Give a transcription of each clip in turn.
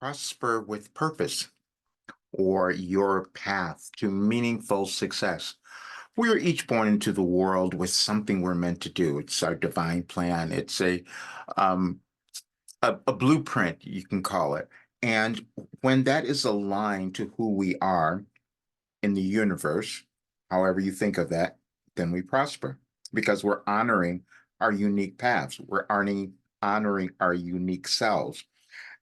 prosper with purpose or your path to meaningful success. We are each born into the world with something we're meant to do. It's our divine plan. It's um, a blueprint, you can call it. And when that is aligned to who we are in the universe, however you think of that, then we prosper because we're honoring our unique paths. We're honoring our unique selves.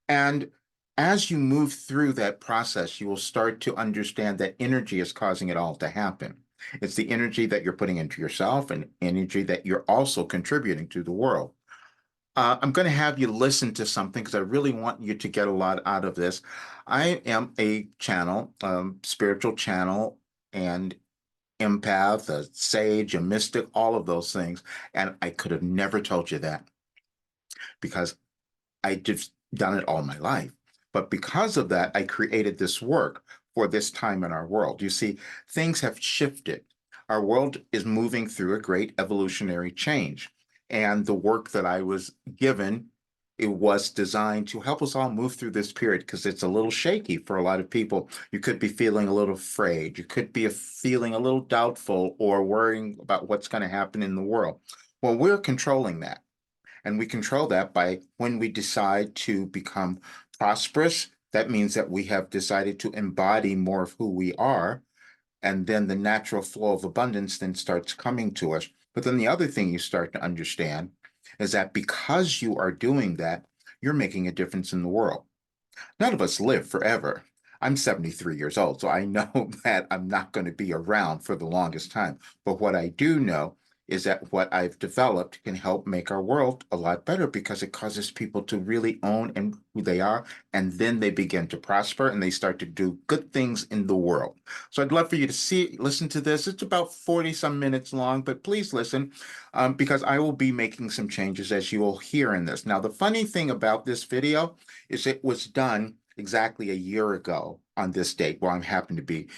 And as you move through that process, you will start to understand that energy is causing it all to happen. It's the energy that you're putting into yourself and energy that you're also contributing to the world. I'm going to have you listen to something because I really want you to get a lot out of this. I am a channel, spiritual channel, and empath, a sage, a mystic, all of those things. And I could have never told you that because I just done it all my life. But because of that, I created this work for this time in our world. You see, things have shifted. Our world is moving through a great evolutionary change. And the work that I was given, it was designed to help us all move through this period because it's a little shaky for a lot of people. You could be feeling a little afraid. You could be feeling a little doubtful or worrying about what's going to happen in the world. Well, we're controlling that. And we control that by when we decide to become prosperous. That means that we have decided to embody more of who we are. And then the natural flow of abundance then starts coming to us. But then the other thing you start to understand is that because you are doing that, you're making a difference in the world. None of us live forever. I'm 73 years old, so I know that I'm not going to be around for the longest time. But what I do know is that what I've developed can help make our world a lot better because it causes people to really own and who they are, and then they begin to prosper and they start to do good things in the world. So I'd love for you to listen to this. It's about 40 some minutes long, but please listen because I will be making some changes as you will hear in this. Now, the funny thing about this video is it was done exactly a year ago on this date. Well, I'm happen to be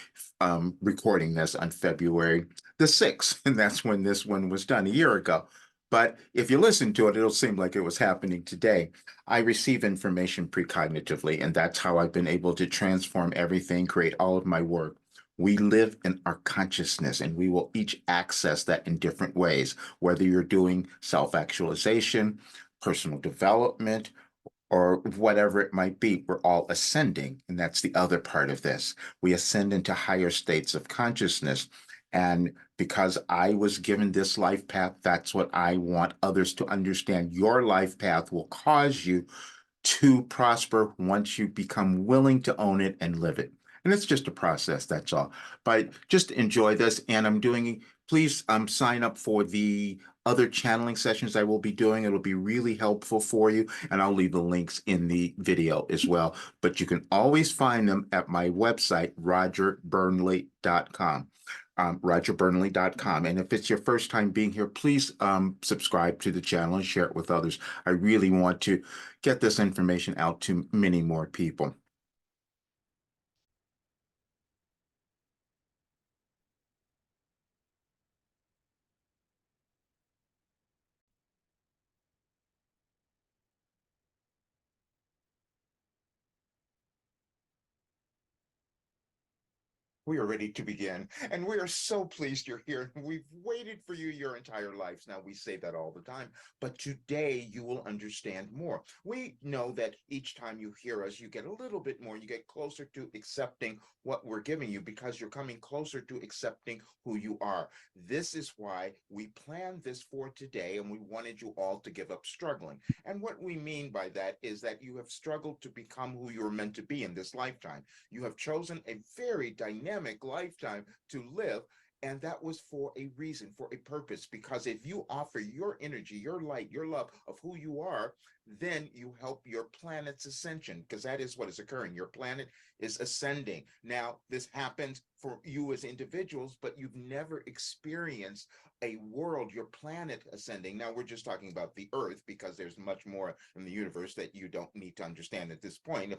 recording this on February the 6th, and that's when this one was done a year ago. But if you listen to it, it'll seem like it was happening today. I receive information precognitively, and that's how I've been able to transform everything, create all of my work. We live in our consciousness, and we will each access that in different ways, whether you're doing self actualization, personal development, or whatever it might be, we're all ascending. And that's the other part of this. We ascend into higher states of consciousness. And because I was given this life path, that's what I want others to understand. Your life path will cause you to prosper once you become willing to own it and live it. And it's just a process, that's all. But just enjoy this. And please sign up for the other channeling sessions I will be doing. It'll be really helpful for you. And I'll leave the links in the video as well. But you can always find them at my website, rogerburnley.com. rogerburnley.com. And if it's your first time being here, please subscribe to the channel and share it with others. I really want to get this information out to many more people. We are ready to begin, and we are so pleased you're here. We've waited for you your entire lives. Now, we say that all the time, but today you will understand more. We know that each time you hear us, you get a little bit more, you get closer to accepting what we're giving you because you're coming closer to accepting who you are. This is why we planned this for today, and we wanted you all to give up struggling. And what we mean by that is that you have struggled to become who you're meant to be in this lifetime. You have chosen a very dynamic lifetime to live. And that was for a reason, for a purpose. Because if you offer your energy, your light, your love of who you are, then you help your planet's ascension, because that is what is occurring. Your planet is ascending. Now, this happens for you as individuals, but you've never experienced a world, your planet ascending. Now, we're just talking about the Earth because there's much more in the universe that you don't need to understand at this point,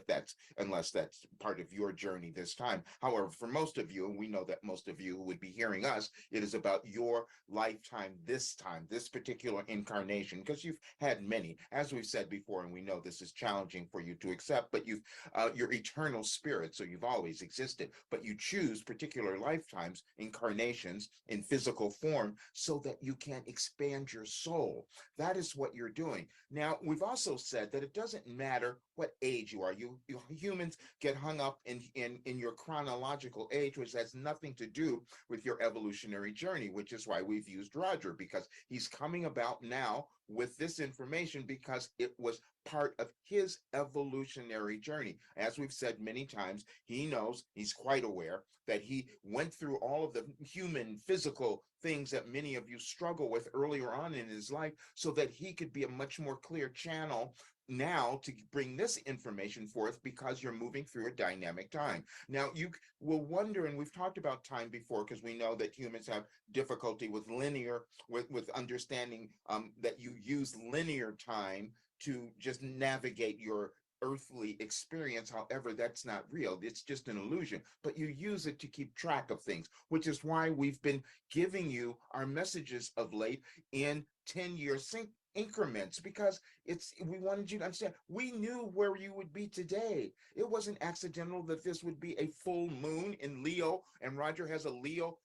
unless that's part of your journey this time. However, for most of you, and we know that most of you who would be hearing us, it is about your lifetime, this time, this particular incarnation, because you've had many. As we've said, said before, and we know this is challenging for you to accept, but you're eternal spirit, so you've always existed, but you choose particular lifetimes, incarnations in physical form so that you can expand your soul. That is what you're doing. Now, we've also said that it doesn't matter what age you are. You humans get hung up in your chronological age, which has nothing to do with your evolutionary journey, which is why we've used Roger, because he's coming about now with this information because it was part of his evolutionary journey. As we've said many times, he knows, he's quite aware that he went through all of the human physical things that many of you struggle with earlier on in his life so that he could be a much more clear channel now to bring this information forth because you're moving through a dynamic time. Now, you will wonder, and we've talked about time before because we know that humans have difficulty with with understanding that you use linear time to just navigate your earthly experience. However, that's not real. It's just an illusion, but you use it to keep track of things, which is why we've been giving you our messages of late in 10-year sync increments, because we wanted you to understand we knew where you would be today. It wasn't accidental that this would be a full moon in Leo, and Roger has a Leo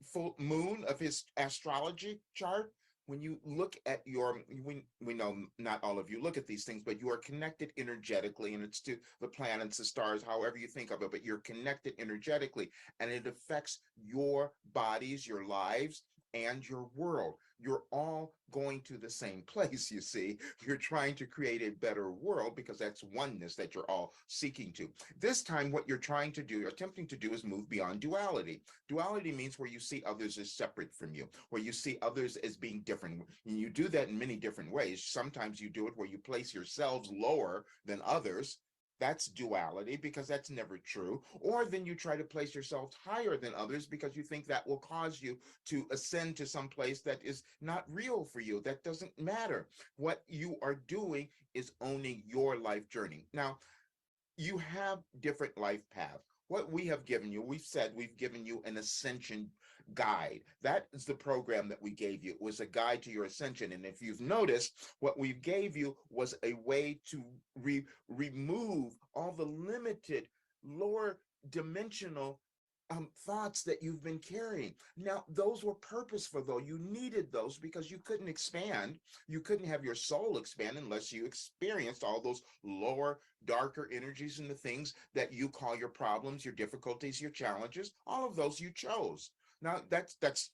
full moon of his astrology chart. When you look at we know not all of you look at these things, but you are connected energetically, and it's to the planets, the stars, however you think of it, but you're connected energetically, and it affects your bodies, your lives, and your world. You're all going to the same place, you see. You're trying to create a better world because that's oneness that you're all seeking to. This time, what you're trying to do, you're attempting to do, is move beyond duality. Duality means where you see others as separate from you, where you see others as being different. And you do that in many different ways. Sometimes you do it where you place yourselves lower than others. That's duality, because that's never true. Or then you try to place yourself higher than others because you think that will cause you to ascend to some place that is not real for you. That doesn't matter. What you are doing is owning your life journey. Now, you have different life paths. What we have given you, we've said we've given you an ascension guide. That is the program that we gave you. It was a guide to your ascension. And if you've noticed, what we gave you was a way to remove all the limited lower dimensional thoughts that you've been carrying. Now, those were purposeful, though. You needed those because you couldn't expand. You couldn't have your soul expand unless you experienced all those lower, darker energies and the things that you call your problems, your difficulties, your challenges. All of those you chose. Now, that's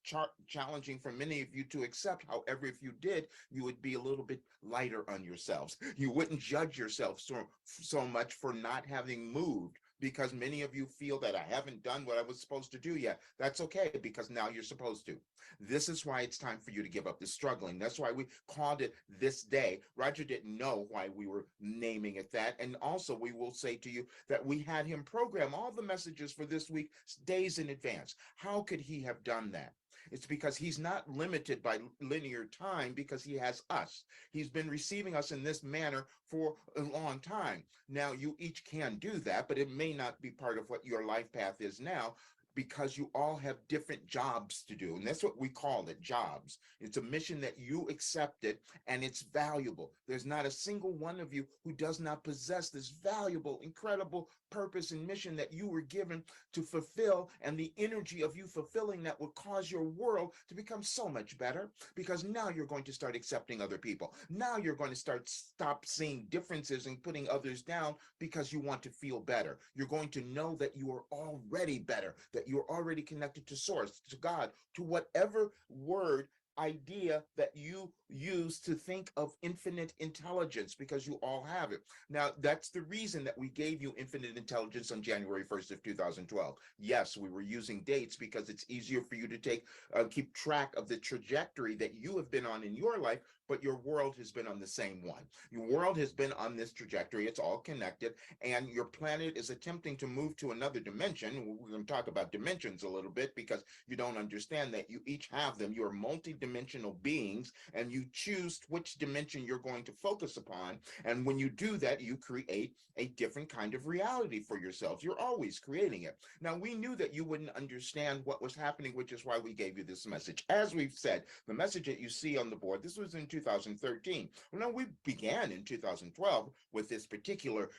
challenging for many of you to accept. However, if you did, you would be a little bit lighter on yourselves. You wouldn't judge yourself so much for not having moved, because many of you feel that I haven't done what I was supposed to do yet. That's okay, because now you're supposed to. This is why it's time for you to give up the struggling. That's why we called it this day. Roger didn't know why we were naming it that. And also, we will say to you that we had him program all the messages for this week days in advance. How could he have done that? It's because he's not limited by linear time, because he has us. He's been receiving us in this manner for a long time. Now, you each can do that, but it may not be part of what your life path is now, because you all have different jobs to do. And that's what we call it, jobs. It's a mission that you accepted, and it's valuable. There's not a single one of you who does not possess this valuable, incredible purpose and mission that you were given to fulfill, and the energy of you fulfilling that will cause your world to become so much better, because now you're going to start accepting other people. Now you're going to stop seeing differences and putting others down because you want to feel better. You're going to know that you are already better, that you're already connected to source, to God, to whatever word idea that you use to think of infinite intelligence, because you all have it. Now, that's the reason that we gave you infinite intelligence on January 1st of 2012. Yes, we were using dates because it's easier for you to keep track of the trajectory that you have been on in your life, but your world has been on the same one. Your world has been on this trajectory. It's all connected, and your planet is attempting to move to another dimension. We're going to talk about dimensions a little bit, because you don't understand that you each have them. You're multi-dimensional beings, and you choose which dimension you're going to focus upon. And when you do that, you create a different kind of reality for yourselves. You're always creating it. Now, we knew that you wouldn't understand what was happening, which is why we gave you this message. As we've said, the message that you see on the board, this was in 2013. Well, no, we began in 2012 with this particular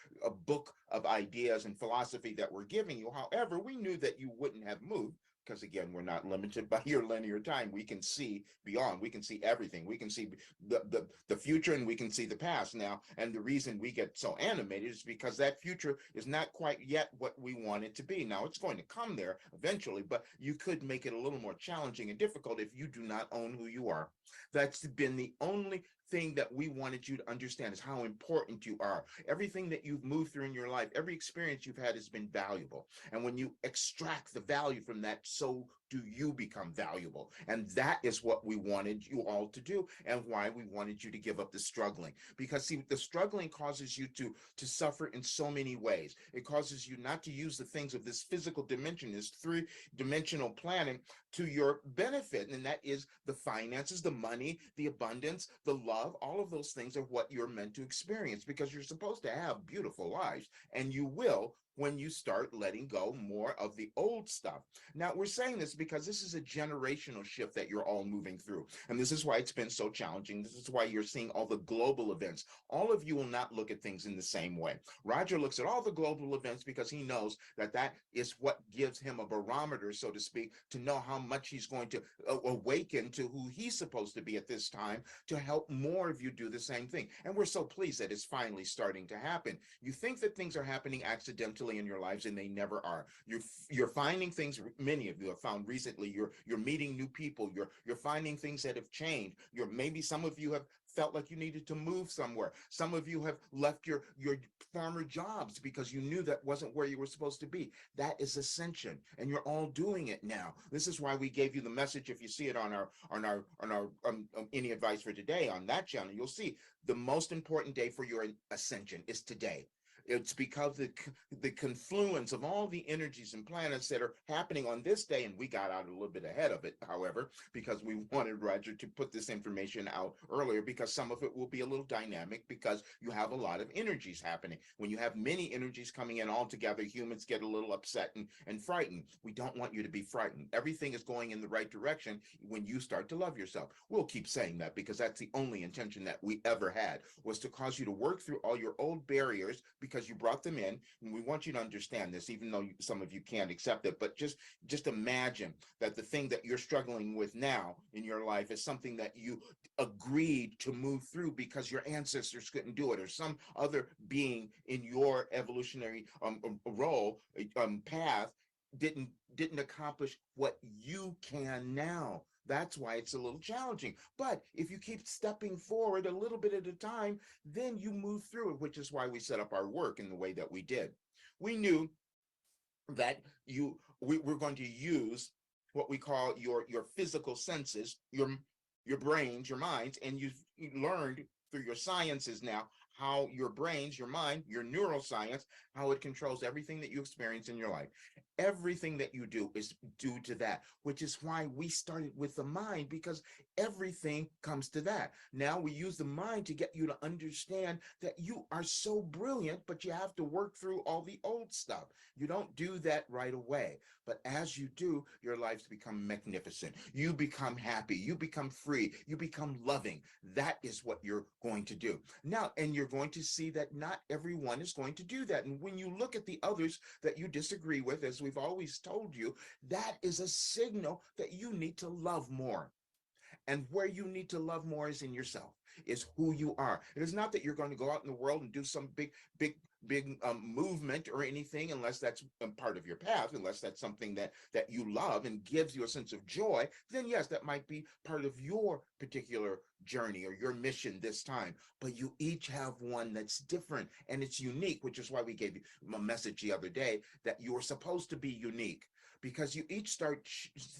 book of ideas and philosophy that we're giving you. However, we knew that you wouldn't have moved because, again, we're not limited by your linear time. We can see beyond. We can see everything. We can see the future, and we can see the past now. And the reason we get so animated is because that future is not quite yet what we want it to be. Now, it's going to come there eventually, but you could make it a little more challenging and difficult if you do not own who you are. That's been the only thing that we wanted you to understand, is how important you are. Everything that you've moved through in your life, every experience you've had has been valuable. And when you extract the value from that, so do you become valuable. And that is what we wanted you all to do, and why we wanted you to give up the struggling. Because see, the struggling causes you to suffer in so many ways. It causes you not to use the things of this physical dimension, this three-dimensional planet, to your benefit. And that is the finances, the money, the abundance, the love. All of those things are what you're meant to experience, because you're supposed to have beautiful lives, and you will when you start letting go more of the old stuff. Now, we're saying this because this is a generational shift that you're all moving through. And this is why it's been so challenging. This is why you're seeing all the global events. All of you will not look at things in the same way. Roger looks at all the global events because he knows that that is what gives him a barometer, so to speak, to know how much he's going to awaken to who he's supposed to be at this time, to help more of you do the same thing. And we're so pleased that it's finally starting to happen. You think that things are happening accidentally in your lives, and they never are. You're finding things. Many of you have found recently. You're meeting new people. You're finding things that have changed. Maybe some of you have felt like you needed to move somewhere. Some of you have left your former jobs because you knew that wasn't where you were supposed to be. That is ascension, and you're all doing it now. This is why we gave you the message. If you see it on our Any Advice for Today on that channel, you'll see the most important day for your ascension is today. It's because the confluence of all the energies and planets that are happening on this day, and we got out a little bit ahead of it, however, because we wanted Roger to put this information out earlier, because some of it will be a little dynamic, because you have a lot of energies happening. When you have many energies coming in all together, humans get a little upset and frightened. We don't want you to be frightened. Everything is going in the right direction when you start to love yourself. We'll keep saying that, because that's the only intention that we ever had, was to cause you to work through all your old barriers, because you brought them in. And we want you to understand this, even though some of you can't accept it. But just imagine that the thing that you're struggling with now in your life is something that you agreed to move through because your ancestors couldn't do it, or some other being in your evolutionary role path didn't accomplish what you can now. That's why it's a little challenging. But if you keep stepping forward a little bit at a time, then you move through it, which is why we set up our work in the way that we did. We knew that we're going to use what we call your physical senses, your brains, your minds, and you learned through your sciences now how your brains, your mind, your neuroscience, how it controls everything that you experience in your life. Everything that you do is due to that, which is why we started with the mind, because everything comes to that. Now we use the mind to get you to understand that you are so brilliant, but you have to work through all the old stuff. You don't do that right away. But as you do, your lives become magnificent. You become happy. You become free. You become loving. That is what you're going to do. Now, and you're going to see that not everyone is going to do that. And when you look at the others that you disagree with, as we've always told you, that is a signal that you need to love more. And where you need to love more is in yourself, is who you are. It is not that you're going to go out in the world and do some big movement or anything, unless that's part of your path, unless that's something that you love and gives you a sense of joy. Then yes, that might be part of your particular journey or your mission this time. But you each have one that's different and it's unique, which is why we gave you a message the other day that you are supposed to be unique, because you each start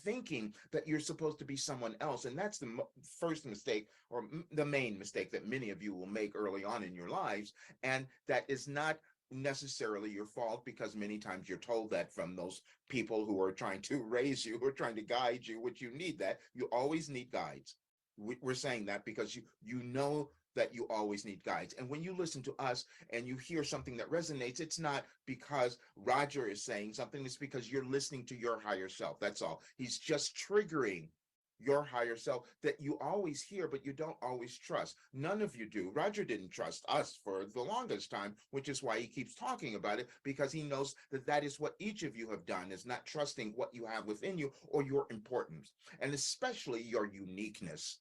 thinking that you're supposed to be someone else. And that's the first mistake, or the main mistake, that many of you will make early on in your lives. And that is not necessarily your fault, because many times you're told that from those people who are trying to raise you, who are trying to guide you, which you need that. You always need guides. We're saying that because you know that you always need guides. And when you listen to us and you hear something that resonates, it's not because Roger is saying something, it's because you're listening to your higher self. That's all. He's just triggering your higher self that you always hear, but you don't always trust. None of you do. Roger didn't trust us for the longest time, which is why he keeps talking about it, because he knows that that is what each of you have done, is not trusting what you have within you or your importance, and especially your uniqueness.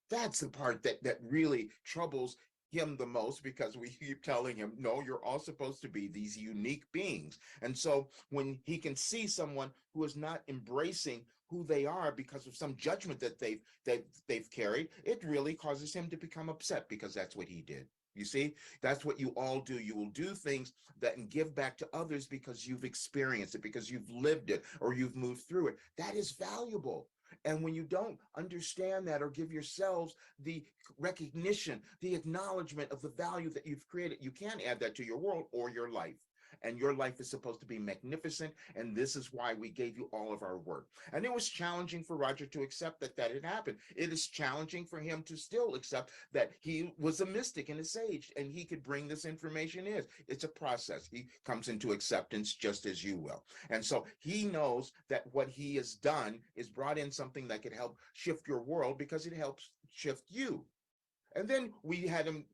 That's the part that really troubles him the most, because we keep telling him, no, you're all supposed to be these unique beings. And so when he can see someone who is not embracing who they are because of some judgment that they've carried, it really causes him to become upset, because that's what he did. You see, that's what you all do. You will do things that and give back to others because you've experienced it, because you've lived it, or you've moved through it. That is valuable. And when you don't understand that, or give yourselves the recognition, the acknowledgement of the value that you've created, you can't add that to your world or your life. And your life is supposed to be magnificent. And this is why we gave you all of our work. And it was challenging for Roger to accept that had happened. It is challenging for him to still accept that he was a mystic and a sage, and he could bring this information in. It's a process. He comes into acceptance just as you will. And so he knows that what he has done is brought in something that could help shift your world, because it helps shift you. And then we had him,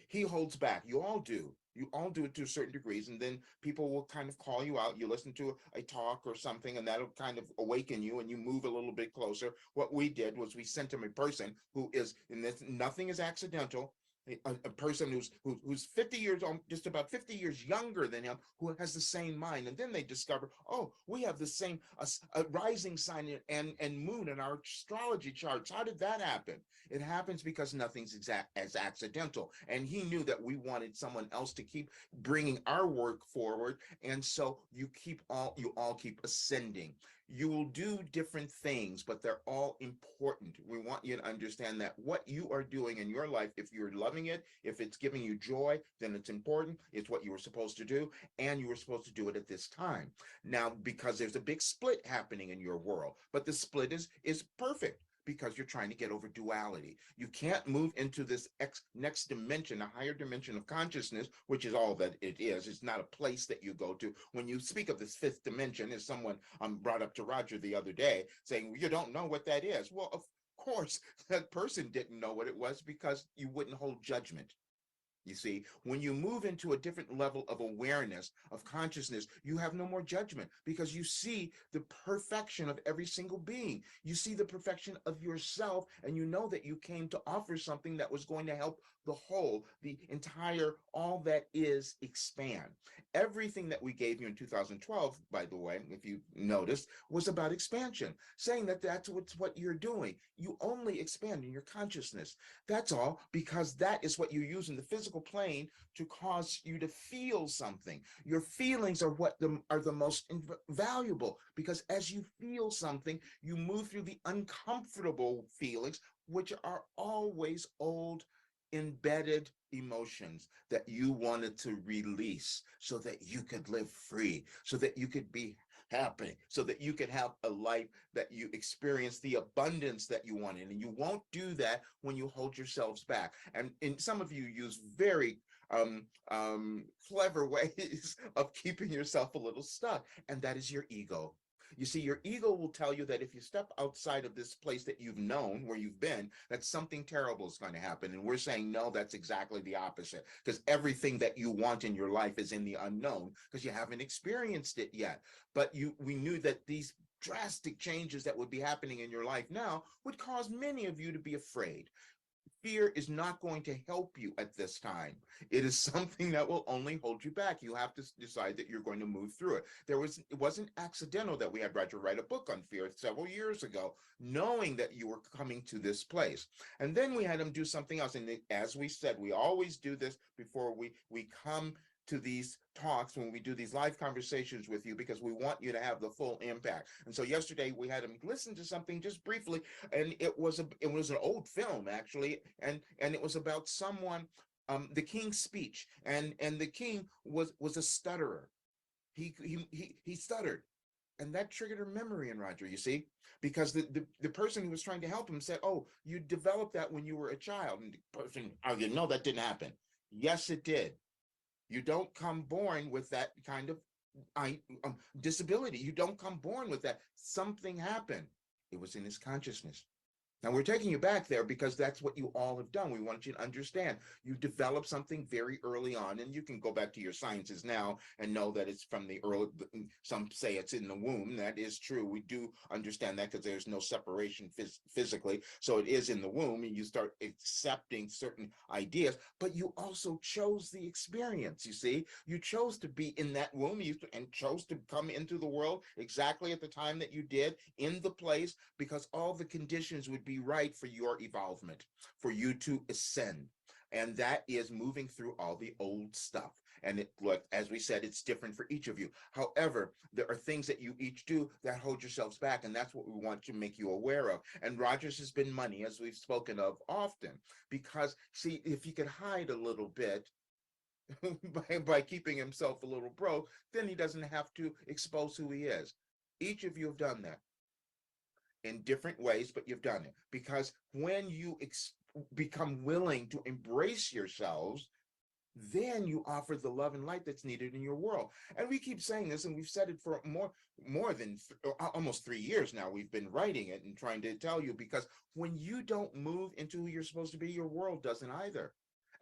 he holds back. You all do. You all do it to certain degrees, and then people will kind of call you out. You listen to a talk or something, and that'll kind of awaken you, and you move a little bit closer. What we did was we sent him a person who is, and this, nothing is accidental, a person who's 50 years old, just about 50 years younger than him, who has the same mind. And then they discover, oh, we have the same a rising sign and moon in our astrology charts. How did that happen? It happens because nothing's exact as accidental. And he knew that we wanted someone else to keep bringing our work forward. And so you all keep ascending. You will do different things, but they're all important. We want you to understand that what you are doing in your life, if you're loving it, if it's giving you joy, then it's important. It's what you were supposed to do, and you were supposed to do it at this time. Now, because there's a big split happening in your world, but the split is perfect, because you're trying to get over duality. You can't move into this next dimension, a higher dimension of consciousness, which is all that it is. It's not a place that you go to. When you speak of this fifth dimension, as someone brought up to Roger the other day, saying, well, you don't know what that is. Well, of course, that person didn't know what it was, because you wouldn't hold judgment. You see, when you move into a different level of awareness, of consciousness, you have no more judgment, because you see the perfection of every single being. You see the perfection of yourself, and you know that you came to offer something that was going to help the whole, the entire, all that is expand. Everything that we gave you in 2012, by the way, if you noticed, was about expansion, saying that that's what you're doing. You only expand in your consciousness. That's all, because that is what you use in the physical plane to cause you to feel something. Your feelings are what are the most valuable, because as you feel something, you move through the uncomfortable feelings, which are always old, embedded emotions that you wanted to release, so that you could live free, so that you could be happy, so that you could have a life that you experience the abundance that you wanted. And you won't do that when you hold yourselves back. And some of you use very clever ways of keeping yourself a little stuck, and that is your ego. You see, your ego will tell you that if you step outside of this place that you've known, where you've been, that something terrible is going to happen. And we're saying, no, that's exactly the opposite, because everything that you want in your life is in the unknown, because you haven't experienced it yet. But we knew that these drastic changes that would be happening in your life now would cause many of you to be afraid. Fear is not going to help you at this time. It is something that will only hold you back. You have to decide that you're going to move through it. It wasn't accidental that we had Roger write a book on fear several years ago, knowing that you were coming to this place. And then we had him do something else. And as we said, we always do this before we come to these talks, when we do these live conversations with you, because we want you to have the full impact. And so yesterday we had him listen to something just briefly, and it was an old film, actually, and it was about someone, the king's speech, and the king was a stutterer. He stuttered, and that triggered a memory in Roger, you see, because the person who was trying to help him said, oh, you developed that when you were a child. And the person argued, no, that didn't happen. Yes, it did. You don't come born with that kind of disability. You don't come born with that. Something happened. It was in his consciousness. Now we're taking you back there because that's what you all have done. We want you to understand you developed something very early on, and you can go back to your sciences now and know that it's from the early, some say it's in the womb. That is true. We do understand that because there's no separation physically. So it is in the womb, and you start accepting certain ideas, but you also chose the experience. You see, you chose to be in that womb and chose to come into the world exactly at the time that you did, in the place, because all the conditions would be right for your evolvement, for you to ascend. And that is moving through all the old stuff. And it, like, as we said, it's different for each of you. However, there are things that you each do that hold yourselves back. And that's what we want to make you aware of. And Rogers has been money, as we've spoken of often, because see, if he could hide a little bit, by keeping himself a little broke, then he doesn't have to expose who he is. Each of you have done that in different ways, but you've done it because when you become willing to embrace yourselves, then you offer the love and light that's needed in your world. And we keep saying this, and we've said it for more than almost 3 years now. We've been writing it and trying to tell you, because when you don't move into who you're supposed to be, your world doesn't either.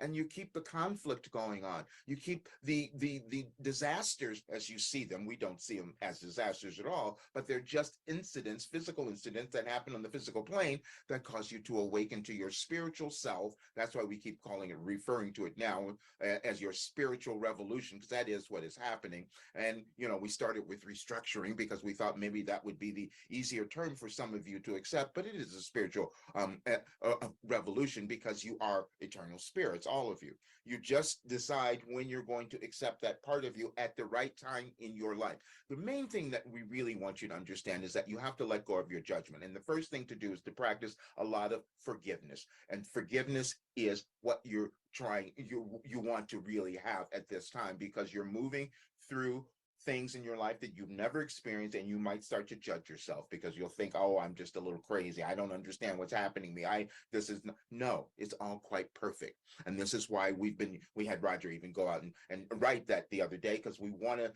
And you keep the conflict going on. You keep the disasters as you see them. We don't see them as disasters at all, but they're just incidents, physical incidents that happen on the physical plane that cause you to awaken to your spiritual self. That's why we keep calling it, referring to it now as your spiritual revolution, because that is what is happening. And, you know, we started with restructuring because we thought maybe that would be the easier term for some of you to accept, but it is a spiritual revolution because you are eternal spirits, all of you. You just decide when you're going to accept that part of you at the right time in your life. The main thing that we really want you to understand is that you have to let go of your judgment. And the first thing to do is to practice a lot of forgiveness. And forgiveness is what you're trying, you want to really have at this time, because you're moving through things in your life that you've never experienced, and you might start to judge yourself because you'll think, oh, I'm just a little crazy, I don't understand what's happening to me, this is no, it's all quite perfect. And this is why we had Roger even go out and write that the other day, because we wanted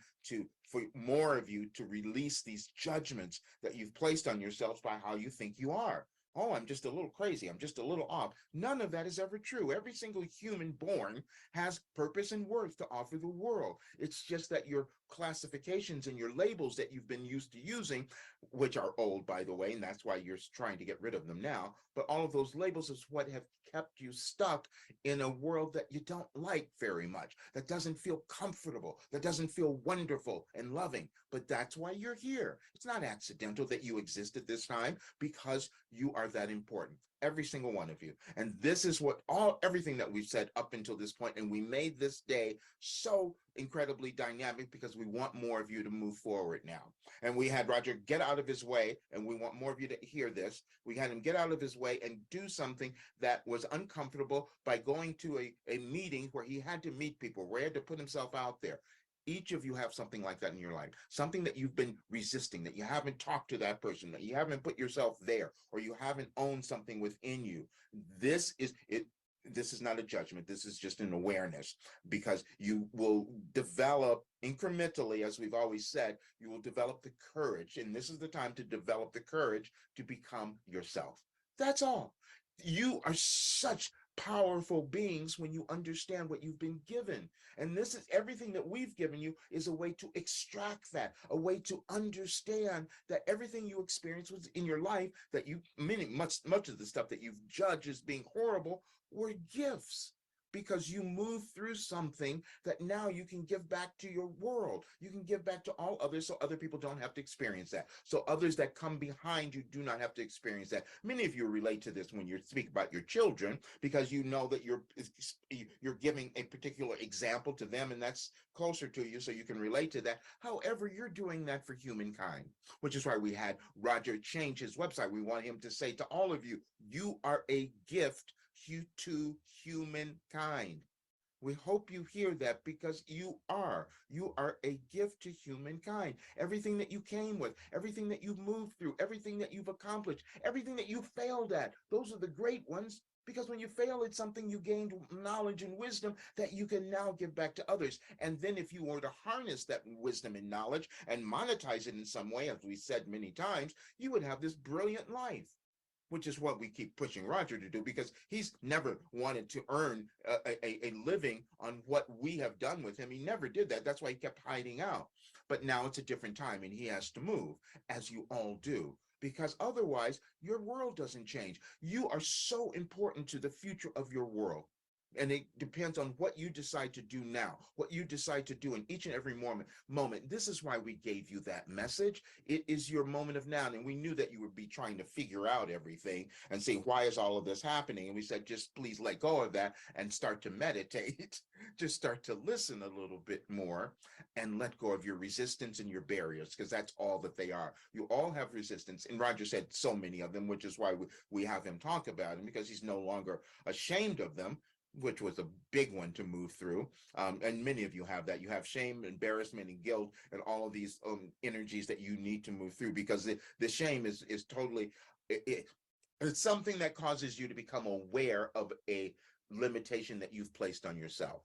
for more of you to release these judgments that you've placed on yourselves by how you think you are. Oh, I'm just a little crazy, I'm just a little off. None of that is ever true. Every single human born has purpose and worth to offer the world. It's just that your classifications and your labels that you've been used to using, which are old, by the way, and that's why you're trying to get rid of them now, but all of those labels is what have kept you stuck in a world that you don't like very much, that doesn't feel comfortable, that doesn't feel wonderful and loving. But that's why you're here. It's not accidental that you exist at this time, because you are that important, every single one of you. And this is what everything that we've said up until this point, and we made this day so incredibly dynamic because we want more of you to move forward now. And we had Roger get out of his way, and we want more of you to hear this. We had him get out of his way and do something that was uncomfortable by going to a meeting where he had to meet people, where he had to put himself out there. Each of you have something like that in your life, something that you've been resisting, that you haven't talked to that person, that you haven't put yourself there, or you haven't owned something within you. This is it. This is not a judgment. This is just an awareness, because you will develop incrementally, as we've always said, you will develop the courage. And this is the time to develop the courage to become yourself. That's all. You are such powerful beings when you understand what you've been given. And this is everything that we've given you, is a way to extract that, a way to understand that everything you experience was in your life, that you much of the stuff that you've judged as being horrible were gifts, because you move through something that now you can give back to your world. You can give back to all others, so other people don't have to experience that. So others that come behind you do not have to experience that. Many of you relate to this when you speak about your children, because you know that you're giving a particular example to them, and that's closer to you, so you can relate to that. However, you're doing that for humankind, which is why we had Roger change his website. We want him to say to all of you, you are a gift to humankind. We hope you hear that, because you are a gift to humankind. Everything that you came with, everything that you've moved through, everything that you've accomplished, everything that you failed at, those are the great ones. Because when you fail at something, you gained knowledge and wisdom that you can now give back to others. And then if you were to harness that wisdom and knowledge and monetize it in some way, as we said many times, you would have this brilliant life, which is what we keep pushing Roger to do, because he's never wanted to earn a living on what we have done with him. He never did that. That's why he kept hiding out. But now it's a different time and he has to move, as you all do, because otherwise your world doesn't change. You are so important to the future of your world. And it depends on what you decide to do now, what you decide to do in each and every moment. This is why we gave you that message. It is your moment of now. And we knew that you would be trying to figure out everything and say, why is all of this happening? And we said, just please let go of that and start to meditate. Just start to listen a little bit more and let go of your resistance and your barriers, because that's all that they are. You all have resistance. And Roger said so many of them, which is why we have him talk about them, because he's no longer ashamed of them, which was a big one to move through. And many of you have that. You have shame, embarrassment, and guilt, and all of these energies that you need to move through, because the shame is totally, it's something that causes you to become aware of a limitation that you've placed on yourself,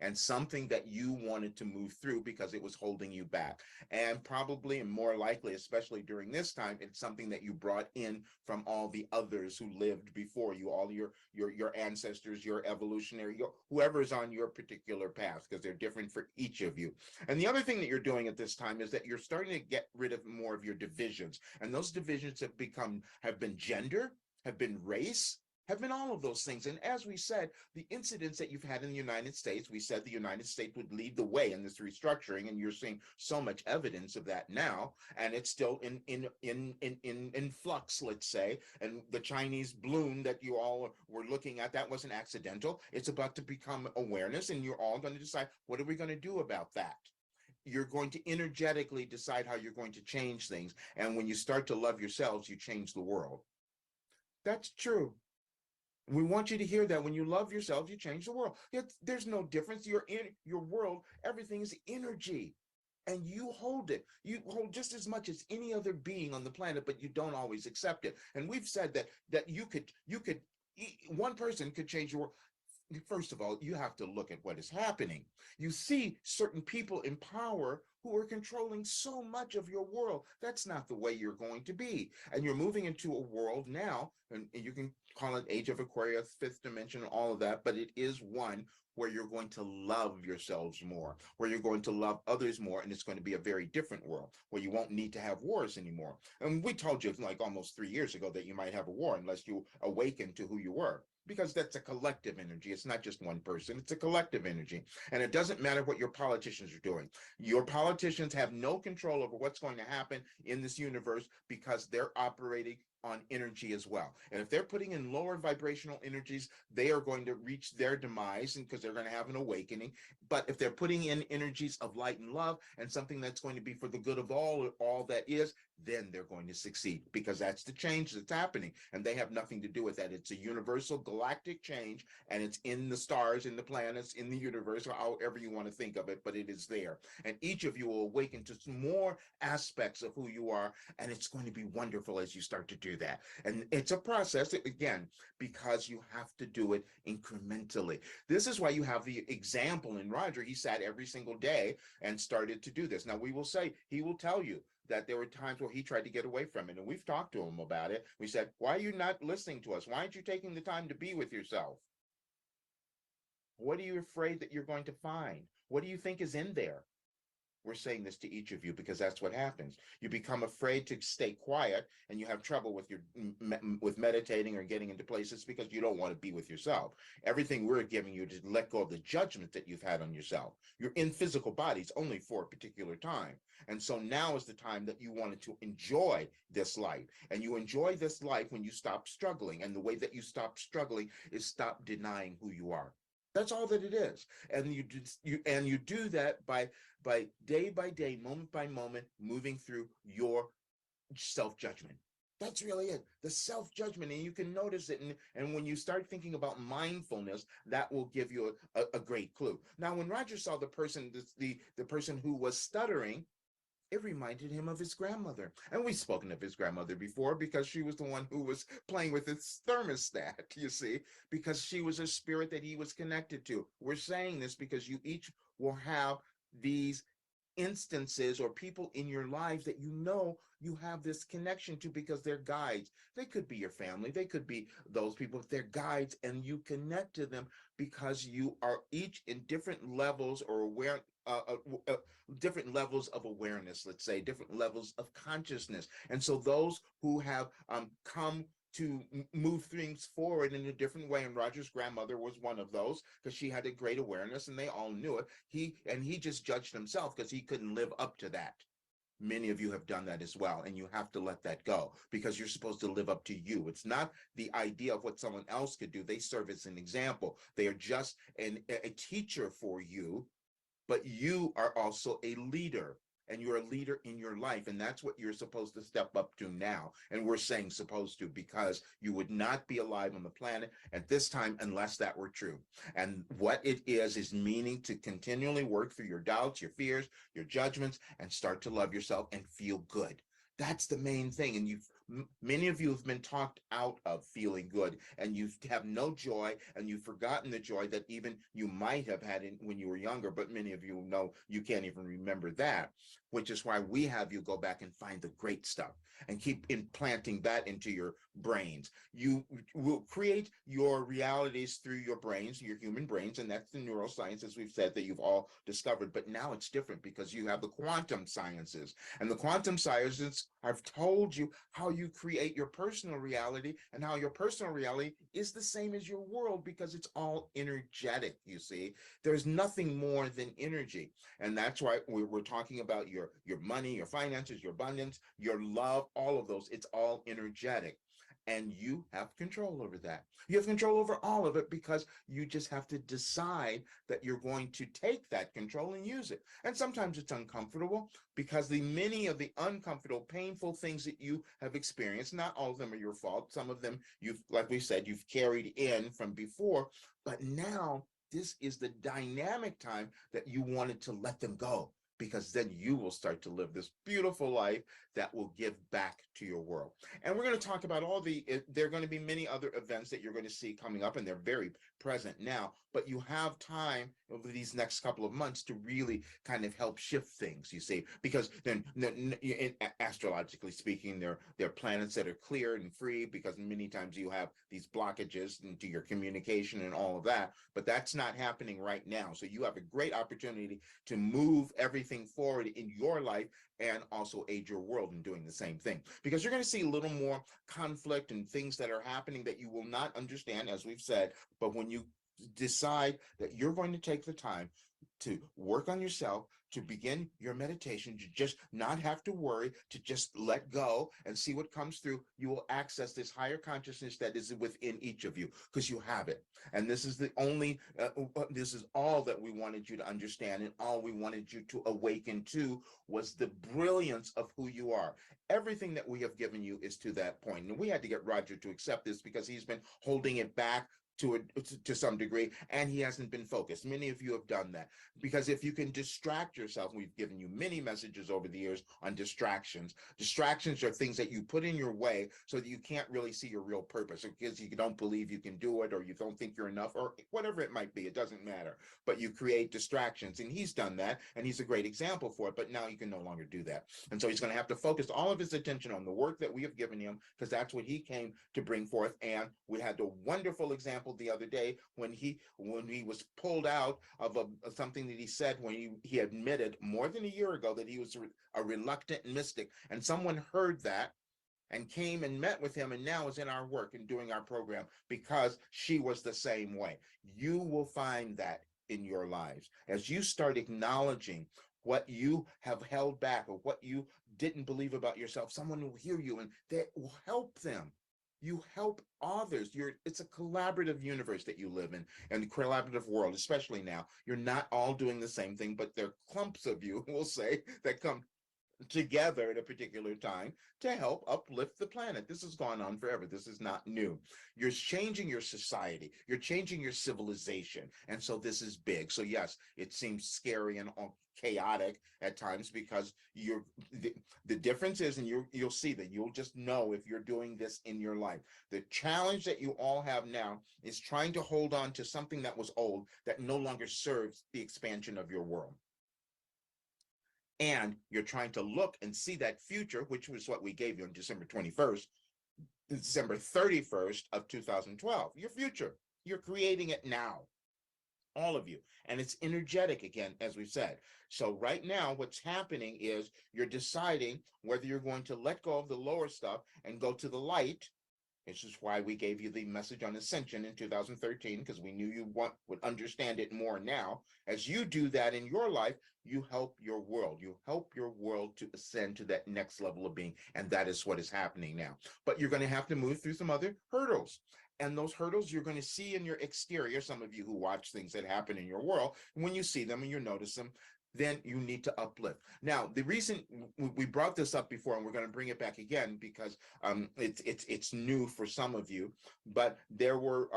and something that you wanted to move through because it was holding you back. And probably, and more likely, especially during this time, it's something that you brought in from all the others who lived before you, all your ancestors, your evolutionary, whoever is on your particular path, because they're different for each of you. And the other thing that you're doing at this time is that you're starting to get rid of more of your divisions. And those divisions have been gender, have been race, have been all of those things. And as we said, the incidents that you've had in the United States, we said the United States would lead the way in this restructuring, and you're seeing so much evidence of that now, and it's still in flux, let's say. And the Chinese balloon that you all were looking at, that wasn't accidental. It's about to become awareness, and you're all going to decide, what are we going to do about that? You're going to energetically decide how you're going to change things. And when you start to love yourselves, you change the world. That's true. We want you to hear that when you love yourself, you change the world. There's no difference. You're in your world. Everything is energy, and you hold it. You hold just as much as any other being on the planet, but you don't always accept it. And we've said that you could one person could change your world. First of all, you have to look at what is happening. You see certain people in power who are controlling so much of your world. That's not the way you're going to be. And you're moving into a world now, and you can call it Age of Aquarius, fifth dimension, all of that, but it is one where you're going to love yourselves more, where you're going to love others more, and it's going to be a very different world where you won't need to have wars anymore. And we told you like almost 3 years ago that you might have a war unless you awaken to who you were, because that's a collective energy. It's not just one person, it's a collective energy. And it doesn't matter what your politicians are doing. Your politicians have no control over what's going to happen in this universe, because they're operating on energy as well. And if they're putting in lower vibrational energies, they are going to reach their demise, and because they're going to have an awakening. But if they're putting in energies of light and love and something that's going to be for the good of all that is, then they're going to succeed, because that's the change that's happening. And they have nothing to do with that. It's a universal galactic change, and it's in the stars, in the planets, in the universe, or however you want to think of it, but it is there. And each of you will awaken to some more aspects of who you are, and it's going to be wonderful as you start to do that. And it's a process, again, because you have to do it incrementally. This is why you have the example in Roger. He sat every single day and started to do this. Now, he will tell you that there were times where he tried to get away from it. And we've talked to him about it. We said, why are you not listening to us? Why aren't you taking the time to be with yourself? What are you afraid that you're going to find? What do you think is in there? We're saying this to each of you because that's what happens. You become afraid to stay quiet, and you have trouble with meditating or getting into places because you don't want to be with yourself. Everything we're giving you to let go of the judgment that you've had on yourself. You're in physical bodies only for a particular time. And so now is the time that you wanted to enjoy this life. And you enjoy this life when you stop struggling. And the way that you stop struggling is stop denying who you are. That's all that it is. And you do that by day by day, moment by moment, moving through your self-judgment. That's really it, the self-judgment. And you can notice it. And when you start thinking about mindfulness, that will give you a great clue. Now, when Roger saw the person, the person who was stuttering, It reminded him of his grandmother. And we've spoken of his grandmother before because she was the one who was playing with his thermostat, you see, because she was a spirit that he was connected to. We're saying this because you each will have these instances or people in your lives that you know you have this connection to because they're guides. They could be your family, they could be those people, but they're guides, and you connect to them because you are each in different levels or aware. Different levels of awareness, let's say, different levels of consciousness. And so those who have come to move things forward in a different way. And Roger's grandmother was one of those because she had a great awareness and they all knew it. He just judged himself because he couldn't live up to that. Many of you have done that as well, and you have to let that go because you're supposed to live up to you. It's not the idea of what someone else could do. They serve as an example. They are just a teacher for you, but you are also a leader, and you're a leader in your life, and that's what you're supposed to step up to now. And we're saying supposed to because you would not be alive on the planet at this time unless that were true. And what it is meaning to continually work through your doubts, your fears, your judgments, and start to love yourself and feel good. That's the main thing. And many of you have been talked out of feeling good, and you have no joy, and you've forgotten the joy that even you might have had when you were younger. But many of you know you can't even remember that, which is why we have you go back and find the great stuff and keep implanting that into your brains. You will create your realities through your brains, your human brains, and that's the neuroscience, as we've said, that you've all discovered. But now it's different because you have the quantum sciences, and the quantum sciences have told you how you create your personal reality and how your personal reality is the same as your world because it's all energetic, you see. There's nothing more than energy. And that's why we're talking about your money, your finances, your abundance, your love, all of those. It's all energetic. And you have control over that. You have control over all of it because you just have to decide that you're going to take that control and use it. And sometimes it's uncomfortable because the many of the uncomfortable, painful things that you have experienced, not all of them are your fault. Some of them you've, like we said, you've carried in from before, but now this is the dynamic time that you wanted to let them go, because then you will start to live this beautiful life that will give back to your world. And we're going to talk about there are going to be many other events that you're going to see coming up, and they're very present now, but you have time over these next couple of months to really kind of help shift things, you see, because then astrologically speaking, there are planets that are clear and free, because many times you have these blockages into your communication and all of that, but that's not happening right now. So you have a great opportunity to move everything forward in your life and also aid your world in doing the same thing, because you're going to see a little more conflict and things that are happening that you will not understand, as we've said. But when you decide that you're going to take the time to work on yourself, to begin your meditation, to just not have to worry, to just let go and see what comes through, you will access this higher consciousness that is within each of you, because you have it. And this is this is all that we wanted you to understand, and all we wanted you to awaken to was the brilliance of who you are. Everything that we have given you is to that point. And we had to get Roger to accept this because he's been holding it back to some degree, and he hasn't been focused. Many of you have done that, because if you can distract yourself, we've given you many messages over the years on distractions. Distractions are things that you put in your way so that you can't really see your real purpose, or because you don't believe you can do it, or you don't think you're enough, or whatever it might be. It doesn't matter, but you create distractions, and he's done that, and he's a great example for it. But now he can no longer do that, and so he's going to have to focus all of his attention on the work that we have given him, because that's what he came to bring forth. And we had a wonderful example the other day when he was pulled out of something that he said when he admitted more than a year ago that he was a reluctant mystic, and someone heard that and came and met with him, and now is in our work and doing our program because she was the same way. You will find that in your lives as you start acknowledging what you have held back or what you didn't believe about yourself. Someone will hear you and that will help them. You help others. It's a collaborative universe that you live in, and the collaborative world, especially now. You're not all doing the same thing, but there are clumps of you, we'll say, that come together at a particular time to help uplift the planet. This has gone on forever. This is not new. You're changing your society, you're changing your civilization. And so this is big. So, yes, it seems scary and chaotic at times because the difference is, and you'll see that you'll just know if you're doing this in your life. The challenge that you all have now is trying to hold on to something that was old that no longer serves the expansion of your world. And you're trying to look and see that future, which was what we gave you on December 21st, December 31st of 2012, your future. You're creating it now, all of you. And it's energetic again, as we've said. So right now, what's happening is you're deciding whether you're going to let go of the lower stuff and go to the light. This is why we gave you the message on ascension in 2013, because we knew you would understand it more now. As you do that in your life, you help your world. You help your world to ascend to that next level of being. And that is what is happening now. But you're going to have to move through some other hurdles. And those hurdles you're going to see in your exterior. Some of you who watch things that happen in your world, when you see them and you notice them, then you need to uplift. Now, the reason we brought this up before, and we're going to bring it back again because it's new for some of you, but there were,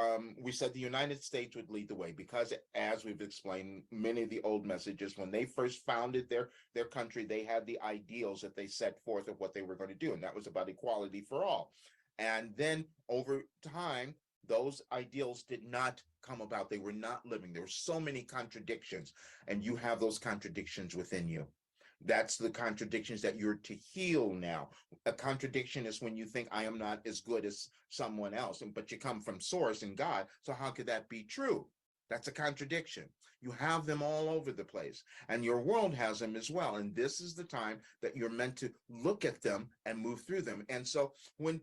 we said the United States would lead the way because, as we've explained, many of the old messages, when they first founded their country, they had the ideals that they set forth of what they were going to do, and that was about equality for all. And then over time, those ideals did not come about. They were not living. There were so many contradictions, and you have those contradictions within you. That's the contradictions that you're to heal now. A contradiction is when you think I am not as good as someone else, but you come from source and God. So how could that be true? That's a contradiction. You have them all over the place, and your world has them as well. And this is the time that you're meant to look at them and move through them. And so when,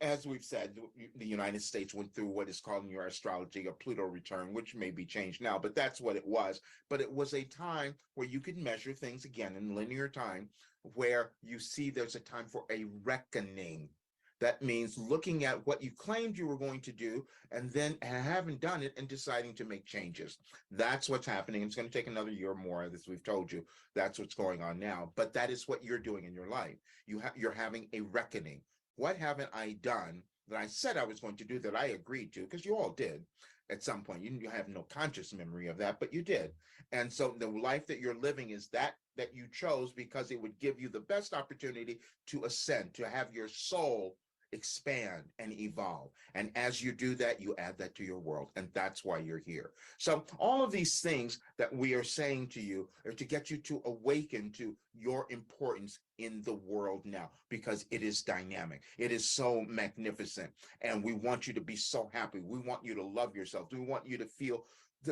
as we've said, the United States went through what is called in your astrology a Pluto return, which may be changed now, but that's what it was. But it was a time where you could measure things again in linear time, where you see there's a time for a reckoning. That means looking at what you claimed you were going to do and then haven't done it and deciding to make changes. That's what's happening. It's going to take another year or more, as we've told you. That's what's going on now. But that is what you're doing in your life. You're having a reckoning. What haven't I done that I said I was going to do that I agreed to? Because you all did at some point. You have no conscious memory of that, but you did. And so the life that you're living is that you chose because it would give you the best opportunity to ascend, to have your soul expand and evolve. And as you do that, you add that to your world. And that's why you're here. So all of these things that we are saying to you are to get you to awaken to your importance in the world now, because it is dynamic. It is so magnificent. And we want you to be so happy. We want you to love yourself. We want you to feel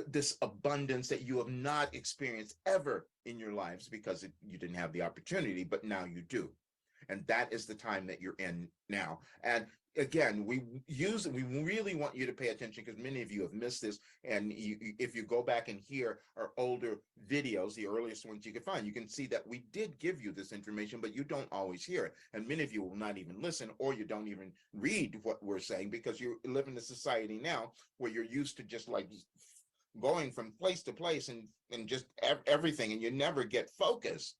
this abundance that you have not experienced ever in your lives because you didn't have the opportunity, but now you do. And that is the time that you're in now. And again, we really want you to pay attention because many of you have missed this. And if you go back and hear our older videos, the earliest ones you can find, you can see that we did give you this information, but you don't always hear it. And many of you will not even listen, or you don't even read what we're saying because you live in a society now where you're used to just like going from place to place and just everything, and you never get focused.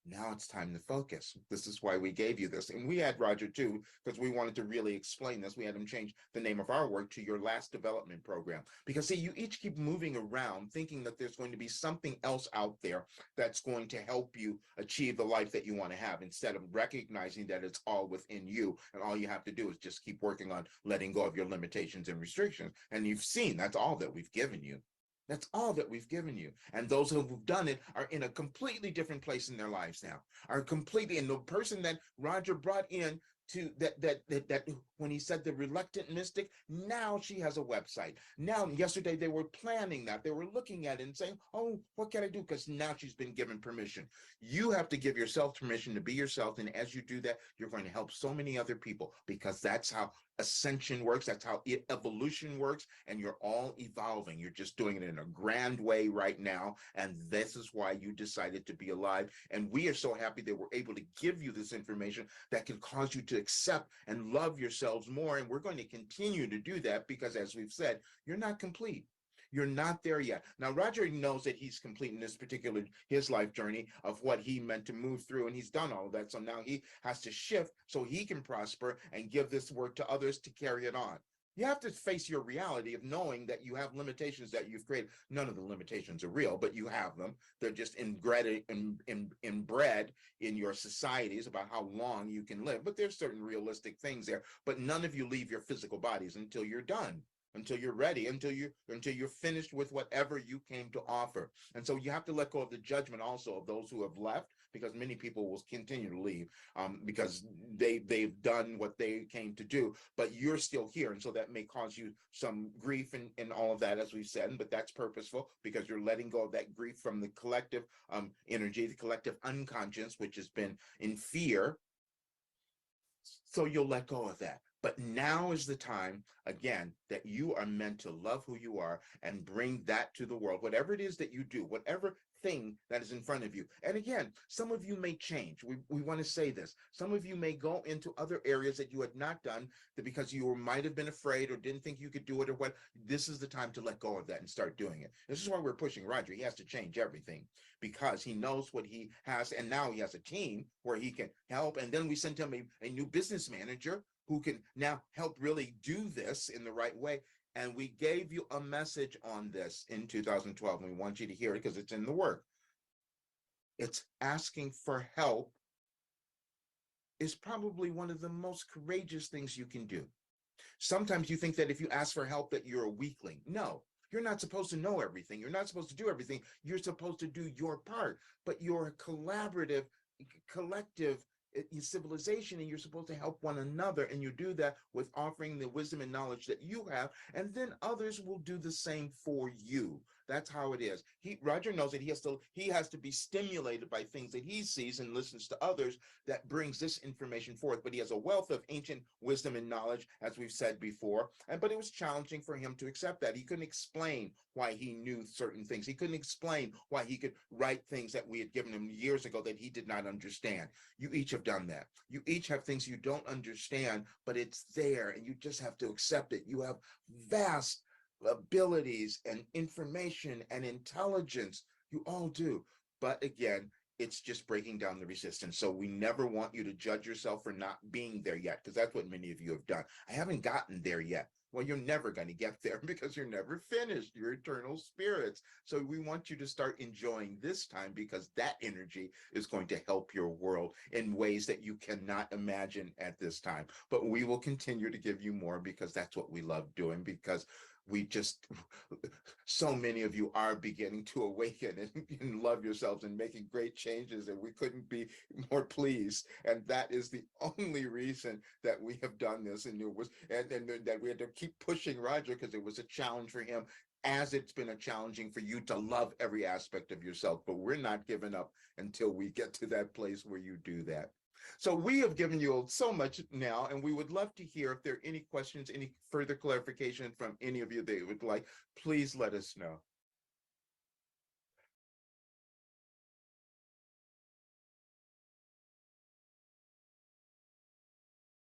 Now it's time to focus. This is why we gave you this. And we had Roger too, because we wanted to really explain this. We had him change the name of our work to Your Last Development Program. Because see, you each keep moving around thinking that there's going to be something else out there that's going to help you achieve the life that you want to have, instead of recognizing that it's all within you. And all you have to do is just keep working on letting go of your limitations and restrictions. And you've seen that's all that we've given you. That's all that we've given you. And those who've done it are in a completely different place in their lives now, are completely, and the person that Roger brought in to that when he said the reluctant mystic, now she has a website. Now, yesterday they were planning that. They were looking at it and saying, oh, what can I do? Because now she's been given permission. You have to give yourself permission to be yourself. And as you do that, you're going to help so many other people, because that's how ascension works. That's how evolution works. And you're all evolving. You're just doing it in a grand way right now. And this is why you decided to be alive. And we are so happy that we're able to give you this information that can cause you to accept and love yourselves more. And we're going to continue to do that because, as we've said, you're not complete. You're not there yet. Now, Roger knows that he's completing this particular his life journey of what he meant to move through, and he's done all of that. So now he has to shift so he can prosper and give this work to others to carry it on. You have to face your reality of knowing that you have limitations that you've created. None of the limitations are real, but you have them. They're just inbred in your societies about how long you can live. But there's certain realistic things there. But none of you leave your physical bodies until you're done, until you're ready, until you're finished with whatever you came to offer. And so you have to let go of the judgment also of those who have left, because many people will continue to leave because they've done what they came to do, but you're still here. And so that may cause you some grief and all of that, as we've said, but that's purposeful because you're letting go of that grief from the collective energy, the collective unconscious, which has been in fear. So you'll let go of that. But now is the time, again, that you are meant to love who you are and bring that to the world, whatever it is that you do, whatever thing that is in front of you. And again, some of you may change. We want to say this. Some of you may go into other areas that you had not done because you might have been afraid or didn't think you could do it or what. This is the time to let go of that and start doing it. This is why we're pushing Roger. He has to change everything because he knows what he has. And now he has a team where he can help. And then we sent him a new business manager who can now help really do this in the right way. And we gave you a message on this in 2012, and we want you to hear it because it's in the work. It's asking for help is probably one of the most courageous things you can do. Sometimes you think that if you ask for help that you're a weakling. No, you're not supposed to know everything. You're not supposed to do everything. You're supposed to do your part, but you're a collaborative, collective civilization, and you're supposed to help one another, and you do that with offering the wisdom and knowledge that you have, and then others will do the same for you. That's how it is. Roger knows that he has to be stimulated by things that he sees and listens to others that brings this information forth. But he has a wealth of ancient wisdom and knowledge, as we've said before. But it was challenging for him to accept that. He couldn't explain why he knew certain things. He couldn't explain why he could write things that we had given him years ago that he did not understand. You each have done that. You each have things you don't understand, but it's there, and you just have to accept it. You have vast abilities and information and intelligence. You all do. But again, it's just breaking down the resistance. So we never want you to judge yourself for not being there yet, because that's what many of you have done. I haven't gotten there yet. Well, you're never going to get there because you're never finished. You're eternal spirits. So we want you to start enjoying this time, because that energy is going to help your world in ways that you cannot imagine at this time. But we will continue to give you more, because that's what we love doing, because we just, so many of you are beginning to awaken and love yourselves and making great changes, and we couldn't be more pleased. And that is the only reason that we have done this. And it was, and that we had to keep pushing Roger, because it was a challenge for him, as it's been a challenging for you to love every aspect of yourself. But we're not giving up until we get to that place where you do that. So we have given you so much now, and we would love to hear if there are any questions, any further clarification from any of you that would like. Please let us know.